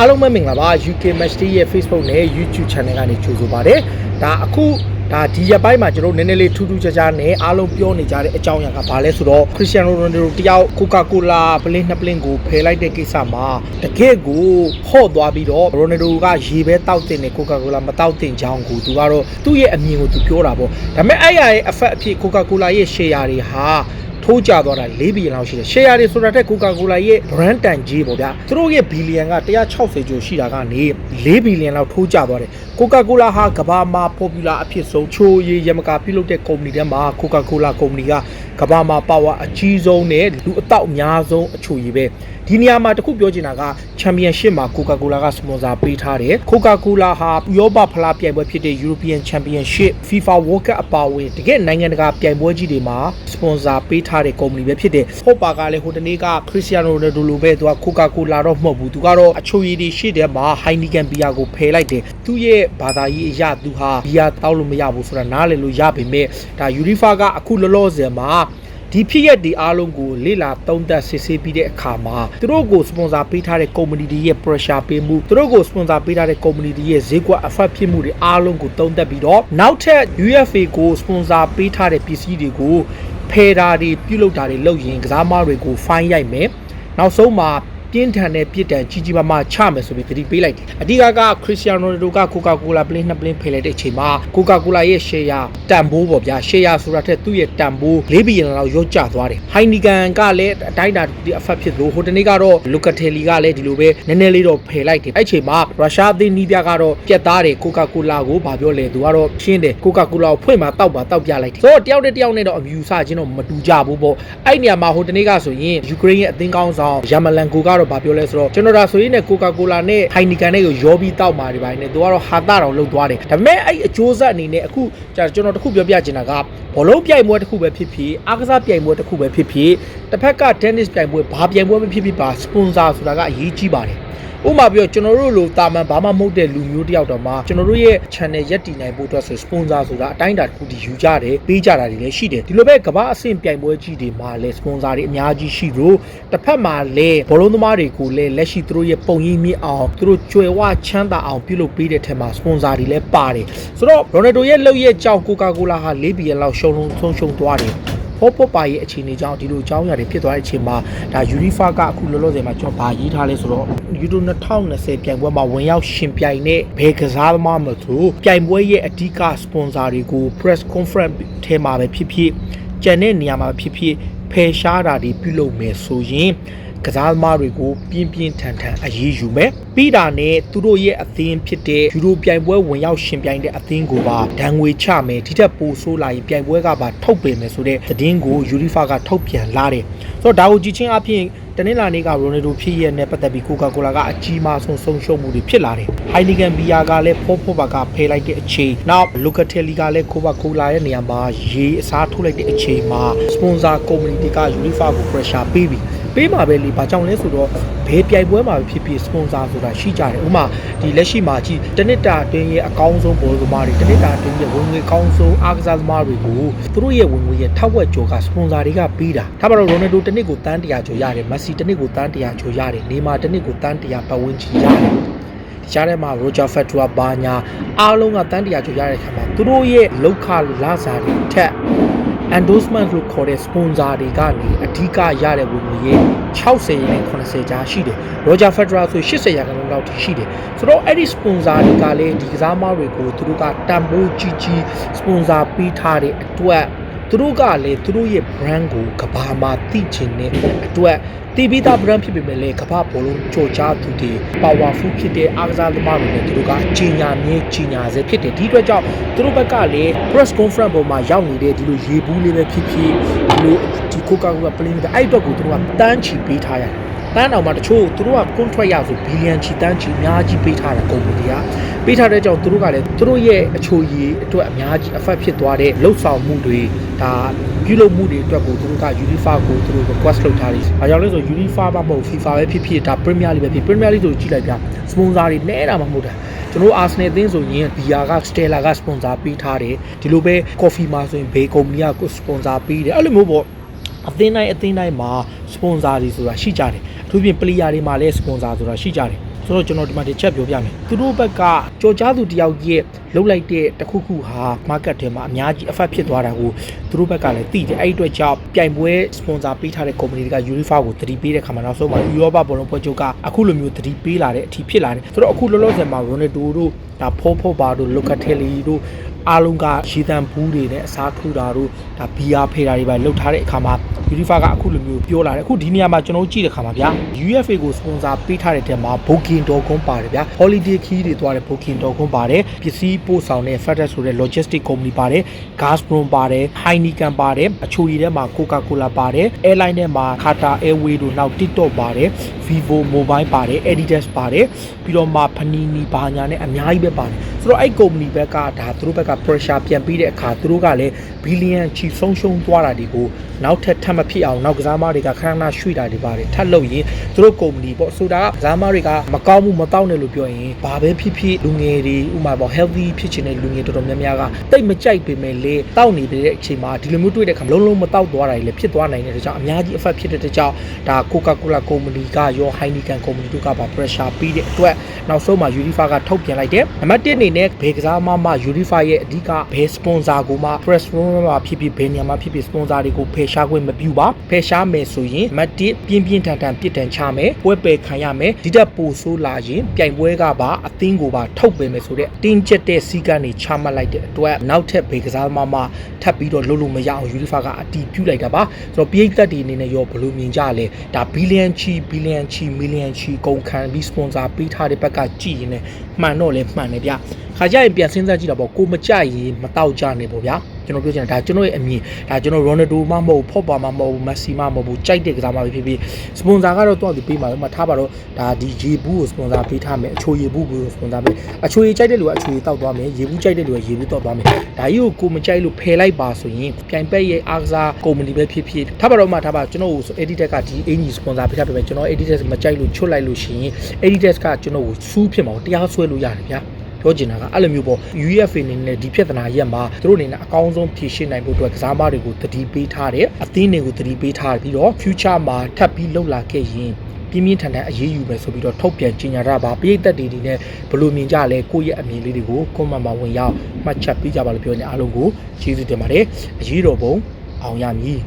အားလုံးပဲမင်္ဂလာပါ UK Match Day ရဲ့ Facebook နဲ့ YouTube Channel ကနေကြိုဆိုပါရစေ။ဒါအခုဒီရက်ပိုင်းမှာကျွန်တော်နည်းနည်းလေးထူးထူးခြားခြားနဲ့အားလုံးပြောနေကြတဲ့အကြောင်းအရာကဘာလဲဆိုတော့ Cristiano Ronaldo တယောက် Coca-Cola ပလင်းနှစ်ပလင်းကိုဖယ်လိုက်တဲ့ကိစ္စမှာတကယ့်ကိုဟော့သွားပြီးတော့ Ronaldo ကရေပဲတောက်တင်နေ Coca-Cola မတောက်တင်ကြောင်းကိုသူကတော့သူ့ရဲ့အမြင်ကိုသူပြောတာပေါ့။ဒါပေမဲ့အဲ့ရရဲ့ effect အဖြစ် Coca-Cola ရဲ့ share တွေဟာထိုးကြသွားတာ4ဘီလီယံလောက်ရှိတယ် share တွေဆိုတာတဲ့ Coca-Cola ရဲ့ brand တန်ကြီးပေါ့ဗျာသူတို့ရဲ့ဘီလီယံက160ကျော်ရှိတာကနေ4ဘီလီယံလောက်ထိုးကြသွားတယ် Coca-Cola ဟာကမ္ဘာမှာ popular အဖြစ်ဆုံးချိုးရည်ရမကာပြုလုပ်တဲ့ company ထဲမှာ Coca-Cola company ကကမ္ဘာမှာ power အကြီးဆုံးနဲ့လူအတောက်အများဆုံးအချိုရည်ပဲဒီနေရာမှာတခုပြောချင်တာက Championship မှာ Coca-Cola က sponsor ပေးထားတယ် Coca-Cola ဟာဥရောပဖလားပြိုင်ပွဲဖြစ်တဲ့ European Championship FIFA World Cup အပါအဝင်တကယ်နိုင်ငံတကာပြိုင်ပွဲကြီးတွေမှာ sponsor ပေးထားတဲ့ company ပဲဖြစ်တယ်ဟုတ်ပါကလည်းဟိုတနေ့က Cristiano Ronaldo လိုပဲသူက Coca-Cola တော့မဟုတ်ဘူးသူကတော့အချိုရည်တွေရှိတဲ့မှာ Heineken beer ကိုဖယ်လိုက်တယ်သူရဲ့ဘာသာရေးအရသူဟာ beer တောက်လို့မရဘူးဆိုတာနားလည်လို့ရပေမဲ့ဒါ UEFA ကအခုလောလောဆယ်မှာဒီဖြစ်ရက်ဒီအားလုံးကိုလေ့လာသုံးသပ်စစ်ဆေးပြီးတဲ့အခါမှာသူတို့ကို sponsor ပေးထားတဲ့ company တွေရဲ့ pressure ပေးမှုသူတို့ကို sponsor ပေးထားတဲ့ company တွေရဲ့ဈေးကွက် effect ဖြစ်မှုတွေအားလုံးကိုသုံးသပ်ပြီးတော့နောက်ထပ် UEFA ကို sponsor ပေးထားတဲ့ပစ္စည်းတွေကိုဖယ်တာတွေပြုလုပ်တာတွေလုပ်ရင်ကစားသမားတွေကို fine ရိုက်မယ်နောက်ဆုံးမှာပြင်းထန်တဲ့ပြစ်ဒဏ်ကြီးကြီးမားမားချမယ်ဆိုပြီးသတိပေးလိုက်တယ်အဓိကက Cristiano Ronaldo က Coca-Cola ပလင်းနှစ်ပလင်းဖယ်လိုက်တဲ့အချိန်မှာ Coca-Cola ရဲ့ share တန်ဖိုးပေါ့ဗျာ share ဆိုတာထက်သူ့ရဲ့တန်ဖိုး4ဘီလီယံလောက်ရော့ကျသွားတယ် Heineken ကလည်းအတိုင်းတာဒီ effect ဖြစ်လို့ဟိုတနေ့ကတော့ Locatelli ကလည်းဒီလိုပဲနည်းနည်းလေးတော့ဖယ်လိုက်တယ်အဲ့ချိန်မှာရုရှားအသင်းနီးပြကတော့ပြက်သားတယ် Coca-Cola ကိုဘာပြောလဲသူကတော့ရှင်းတယ် Coca-Cola ကိုဖွင့်မှာတောက်ပြလိုက်တယ်ဆိုတော့တယောက်နဲ့တော့အမြူဆချင်းတော့မတူကြဘူးပေါ့အဲ့နေရာမှာဟိုတနေ့ကဆိုရင် Ukraine ရဲ့အသင်းကောင်းဆောင် Yarmolenko ကတော့ဘာပြောလဲဆိုတော့ကျွန်တော်ဒါဆိုရင်လည်း Coca-Cola နဲ့ Heineken နဲ့ကိုရောပြီးတောက်มาတွေပိုင်းနဲ့သူကတော့ဟာတာတော်လှုပ်သွားတယ်ဒါပေမဲ့အဲ့အကျိုးဆက်အနေနဲ့အခုကျွန်တော်တခုပြောပြချင်တာကဘောလုံးပြိုင်ပွဲတစ်ခုပဲဖြစ်ဖြစ်အားကစားပြိုင်ပွဲတစ်ခုပဲဖြစ်ဖြစ်တစ်ဖက်က tennis ပြိုင်ပွဲဘာပြိုင်ပွဲပဲဖြစ်ဖြစ်ပါ sponsor ဆိုတာကအရေးကြီးပါတယ်ဥပမာပြောကျွန်တော်တို့လိုတာမန်ဘာမှမဟုတ်တဲ့လူမျိုးတယောက်တော့မှကျွန်တော်တို့ရဲ့ channel ရက်တည်နိုင်ဖို့အတွက်ဆို sponsor ဆိုတာအတိုင်းအတာတစ်ခုတည်းယူကြတယ်ပေးကြတာတွေလည်းရှိတယ်ဒီလိုပဲကမ္ဘာအဆင့်ပြိုင်ပွဲကြီးတွေမှာလည်း sponsor တွေအများကြီးရှိလို့တစ်ဖက်မှာလည်းဘောလုံးသမားတွေကိုလည်းလက်ရှိသူတို့ရဲ့ပုံရိပ်မြင့်အောင်သူတို့ကြွယ်ဝချမ်းသာအောင်ပြုလုပ်ပေးတဲ့ထက်မှာ sponsor တွေလည်းပါတယ်ဆိုတော့ Ronaldo ရဲ့လုပ်ရဲ့ကြောင့် Coca-Cola ဟာ4ဘီလီယံလောက်ရှုံးသွားတယ်ဖို့ပါရဲ့အခြေအနေကြောင့်ဒီလိုအကြောင်းအရာတွေဖြစ်သွားတဲ့အချိန်မှာဒါ UEFA ကအခုလောလောဆယ်မှာကျွန်တော်ဗာရေးထားလဲဆိုတော့ Euro 2020ပြိုင်ပွဲမှာဝင်ရောက်ရှင်ပြိုင်တဲ့ဘယ်ကစားသမားမဆိုပြိုင်ပွဲရဲ့အဓိက sponsor တွေကို press conference ထဲမှာပဲဖြစ်ဖြစ်ကျန်တဲ့နေရာမှာဖြစ်ဖြစ်ဖယ်ရှားတာတွေပြုလုပ်မယ်ဆိုရင်ကစားသမားတွေကိုပြင်းထန်အရေးယူမယ်ပြီးတာနဲ့သူတို့ရဲ့အသင်းဖြစ်တဲ့ယူရိုပြိုင်ပွဲဝင်ရောက်ရှင်ပြိုင်တဲ့အသင်းကိုပါဒဏ်ငွေချမယ်ဒီထက်ပိုဆိုးလာရင်ပြိုင်ပွဲကပါထုတ်ပယ်မယ်ဆိုတဲ့သတင်းကို UEFA ကထုတ်ပြန်လာတယ်ဆိုတော့ဒါကိုကြည့်ချင်းအပြင်တနင်္လာနေ့က Ronaldo ဖြစ်ရတဲ့ပတ်သက်ပြီး Coca-Cola ကအကြီးမားဆုံးဆုံးရှုံးမှုတွေဖြစ်လာတယ် Heineken beer ကလည်းဖို့ပါကဖယ်လိုက်တဲ့အချိန်နောက် Locatelli ကလည်း Coca-Cola ရဲ့နေရာမှာရေအစားထိုးလိုက်တဲ့အချိန်မှာ sponsor company တွေက UEFA ကို pressure ပေးမှာပဲလေဘာကြောင့်လဲဆိုတော့ဘယ်ပြိုင်ပွဲမှာဖြစ်ဖြစ် sponsor ဆိုတာရှိကြတယ်ဥပမာဒီလက်ရှိမှာကြည့်တနစ်တာအတွင်းရဲ့အကောင်းဆုံးဘောလုံးသမားတွေတနစ်တာအတွင်းရဲ့ဝင်ငွေအကောင်းဆုံးအားကစားသမားတွေကိုသူတို့ရဲ့ဝင်ငွေရဲ့ထောက်ဝက်ကျော်က sponsor တွေကပေးတာဒါမှတော့ Ronaldo တနစ်ကိုတန်း100ကျော်ရတယ် Messi တနစ်ကိုတန်း100ကျော်ရတယ် Neymar တနစ်ကိုတန်း100ပတ်ဝန်းကျင်ရတယ်ရှားထဲမှာ Roger Federer ဘာညာအားလုံးကတန်း100ကျော်ရတဲ့ခါမှာသူတို့ရဲ့လောက်ခလစာတွေထက်endorsement လို့ခေါ်တဲ့ sponsor တွေကနေအဓိကရတဲ့ဝင်ငွေရဲ့60နဲ့80ကြားရှိတယ် Roger Federer ဆို80ရာခိုင်နှုန်းလောက်ထိရှိတယ်ဆိုတော့အဲ့ဒီ sponsor တွေကလည်းဒီကစားသမားတွေကိုသူတို့ကတန်ဖိုးကြီး sponsor ပေးထားတဲ့အတွက်သူတို့ကလည်းသူတို့ရဲ့ brand ကိုကဘာမှာသိချင်တဲ့အတွက်တီဗီတာ brand ဖြစ်ပေမဲ့လည်းကဘာဘောလုံးကြော်ကြားသူတွေ powerful ဖြစ်တဲ့အားကစားသမားတွေနဲ့သူတို့ကကြီးညာစေဖြစ်တယ်ဒီအတွက်ကြောင့်သူတို့ဘက်ကလည်း press conference ပေါ်မှာရောက်နေတဲ့ဒီလိုရေဘူးလေးပဲဖြစ်ဖြစ်ဒီလိုဒီ Coca-Cola ပလင်းတဲ့အဲ့အတွက်ကိုသူတို့ကတန်းချီပေးထားရတယ်တန်းအောင်မှာတချို့သူတို့က contract ရဆိုဘီလီယံချီတန်းချီအများကြီးပေးထားတာကုမ္ပဏီတွေကပေးထားတဲ့ကြောင့်သူတို့ကလည်းသူတို့ရဲ့အချိုရည်အတွက်အများကြီး effect ဖြစ်သွားတဲ့လှုပ်ဆောင်မှုတွေဒါပြုလုပ်မှုတွေအတွက်ကိုသူတို့က UEFA ကိုသူတို့ request လုပ်ထားတယ်။ဘာကြောင့်လဲဆို UEFA မဟုတ် FIFA ပဲဖြစ်ဖြစ်ဒါ Premier League ပဲဖြစ် Premier League ဆိုကြည့်လိုက်ပြ sponsor တွေနဲတာမှမဟုတ်တာကျွန်တော် Arsenal အသင်းဆိုရင် Beer က Stella က sponsor ပေးထားတယ်ဒီလိုပဲ Coffee မှာဆိုရင် Bay ကုမ္ပဏီက sponsor ပေးတယ်အဲ့လိုမျိုးပေါ့အသင်းတိုင်းမှာ sponsor တွေဆိုတာရှိကြတယ်အထူးဖြင့် player တွေမှာလည်း sponsor ဆိုတာရှိကြတယ် ဆိုတော့ကျွန်တော်ဒီမှာတစ်ချက်ပြောပြမယ်သူတို့ဘက်ကကြော်ကြားသူတယောက်ရဲ့လှုပ်လိုက်တဲ့တခုခုဟာ market ထဲမှာအများကြီး effect ဖြစ်သွားတာကိုသူတို့ဘက်ကလည်းသိတယ်အဲ့ဒီအတွက်ကြောင့်ပြိုင်ပွဲ sponsor ပေးထားတဲ့ company တွေက Unifa ကိုသတိပေးတဲ့ခါမှာနောက်ဆုံးမှာ Europa ဘောလုံးဖွဲ့ချုပ်ကအခုလိုမျိုးသတိပေးလာတဲ့အထိဖြစ်လာတယ်ဆိုတော့အခုလောလောဆယ်မှာ Ronaldo တို့ဒါဖိုးပါတို့ Locatelli တို့အားလုံးကရှီတန်ဘူးတွေနဲ့အစားထိုးတာတို့ဒါဘီယာဖေးတာတွေပဲလှုပ်ထားတဲ့အခါမှာ Unifa ကအခုလိုမျိုးပြောလာတယ်အခုဒီနေရာမှာကျွန်တော်ကြည့်တဲ့ခါမှာဗျာ UFA ကို sponsor ပေးထားတဲ့တဲမှာ Booking.com ပါတယ်ဗျာ Holiday Key တွေသွားတဲ့ Booking.com ပါတယ်ပစ္စည်းပို့ဆောင်တဲ့ FedEx ဆိုတဲ့ logistic company ပါတယ် Gazprom ပါတယ် Heineken ပါတယ်အချိုရည်ထဲမှာ Coca-Cola ပါတယ် Airline ထဲမှာ Qatar Airways တို့နောက် TikTok ပါတယ် Vivo Mobile ပါတယ် Adidas ပါတယ်ပြီးတော့မှ Panini ဘာညာနဲ့အများကြီးပဲပါတယ်ဆိုတော့အဲ့ company ဘက်ကဒါသူတို့ဘက်က pressure ပြန်ပြီးတဲ့အခါသူတို့ကလည်း billion ချီဆုံးရှုံးသွားတာတွေကိုနောက်ထပ်ထပ်မဖြစ်အောင်နောက်ကစားမတွေကခဏခဏရွှေ့တာတွေပါတယ်ထပ်လုပ်ရင်သူတို့ company ပေါ့ဆိုတာကစားမတွေကမကောင်းဘူးမတောက်နဲ့လို့ပြောရင်ဘာပဲဖြစ်ဖြစ်လူငယ်တွေဥမာပေါ့ healthy ဖြစ်ချင်တဲ့လူငယ်တော်တော်များများကတိတ်မကြိုက်ပေမဲ့လေတောက်နေတဲ့အချိန်မှာဒီလိုမျိုးတွေ့တဲ့ခါလုံးလုံးမတောက်သွားတာတွေလည်းဖြစ်သွားနိုင်တဲ့ကြောင့်အများကြီး effect ဖြစ်တဲ့ကြောင့်ဒါ Coca-Cola company ကရော Heineken company တို့ကပါ pressure ပြီးတဲ့အတွက်နောက်ဆုံးမှာ Unifa ကထုတ်ပြန်လိုက်တယ်နံပါတ်1အနေနဲ့ဘယ်ကစားမမှ Unifa ရဲ့အဓိကဘယ် sponsor ကိုမှ press room မှာဖြစ်ဖြစ်ဘယ်နေရာမှာဖြစ်ဖြစ် sponsor တွေကိုဖယ်ရှားခွင့်မပြုပါဖယ်ရှားမယ်ဆိုရင်နံပါတ်1ပြင်းပြင်းထန်ထန်ပြစ်ဒဏ်ချမယ်ပွဲပယ်ခံရမယ်ဒီတက်ပိုဆိုးလာရင်ပြိုင်ပွဲကပါအသင်းကိုပါထုတ်ပယ်မယ်ဆိုတဲ့တင်းကျပ်တဲ့စီကံတွေချမှတ်လိုက်တဲ့အတွက်နောက်ထပ်ဘယ်ကစားမမှထပ်ပြီးတော့လုပ်လို့မရအောင် Unifa ကအတီးပြုတ်လိုက်တာပါဆိုတော့ပြည်သက်တွေအနေနဲ့ရောဘယ်လိုမြင်ကြလဲဒါဘီလီယံချီမီလီယံချီကုန်ခံပြီး sponsor ပေးထားတဲ့ဘက်ကကြည့်ရင်လည်းမှန်တော့လည်းမှန်တယ်ဗျခါကြရင်ပြန်စဉ်းစားကြည့်တာပေါ့ကိုမကြိုက်ရင်မတောက်ကြနေပေါ့ဗျာကျွန်တော်ပြောချင်တာဒါကျွန်တော်ရဲ့အမြင်ဒါကျွန်တော် Ronaldo မှမဟုတ်ဖော့ပါမှမဟုတ် Messi မှမဟုတ်ကြိုက်တဲ့ကစားမပဲဖြစ်ဖြစ် sponsor ကတော့တော့သူပေးမှာတော့ထားပါတော့ဒါဒီရေဘူးကို sponsor ပေးထားမယ်အချိုရေဘူးကို sponsor ပေးအချိုရေကြိုက်တဲ့လူကအချိုရေတောက်သွားမယ်ရေဘူးကြိုက်တဲ့လူကရေဘူးတောက်သွားမယ်ဒါကြီးကိုမကြိုက်လို့ဖယ်လိုက်ပါဆိုရင်ပြိုင်ပက်ရဲ့အားကစား company ပဲဖြစ်ဖြစ်ထားပါတော့မှထားပါကျွန်တော်ကို Adidas ကဒီအင်ကြီး sponsor ပေးထားပေမဲ့ကျွန်တော် Adidas မကြိုက်လို့ချွတ်လိုက်လို့ရှိရင် Adidas ကကျွန်တော်ကိုစူးဖြစ်မှာတရားဆွဲလို့ရတယ်ဗျာပြောချင်တာကအဲ့လိုမျိုးပေါ့ UFA အနေနဲ့ဒီပြဿနာရက်မှာသူတို့အနေနဲ့အကောင်းဆုံးဖြေရှင်းနိုင်ဖို့အတွက်ကစားမတွေကိုတတိပေးထားတယ်အသင်းတွေကိုတတိပေးထားပြီးတော့ future မှာထပ်ပြီးလှုပ်လာခဲ့ရင်ပြင်းပြင်းထန်ထန်အရေးယူမယ်ဆိုပြီးတော့ထုတ်ပြန်ကြေညာတာပါပြည်သက်တွေနဲ့ဘယ်လိုမြင်ကြလဲကိုယ့်ရဲ့အမြင်လေးတွေကို comment မှာဝင်ရောက်မှတ်ချက်ပေးကြပါလို့ပြောနေအားလုံးကိုကျေးဇူးတင်ပါတယ်အရေးတော်ပုံအောင်ရမည်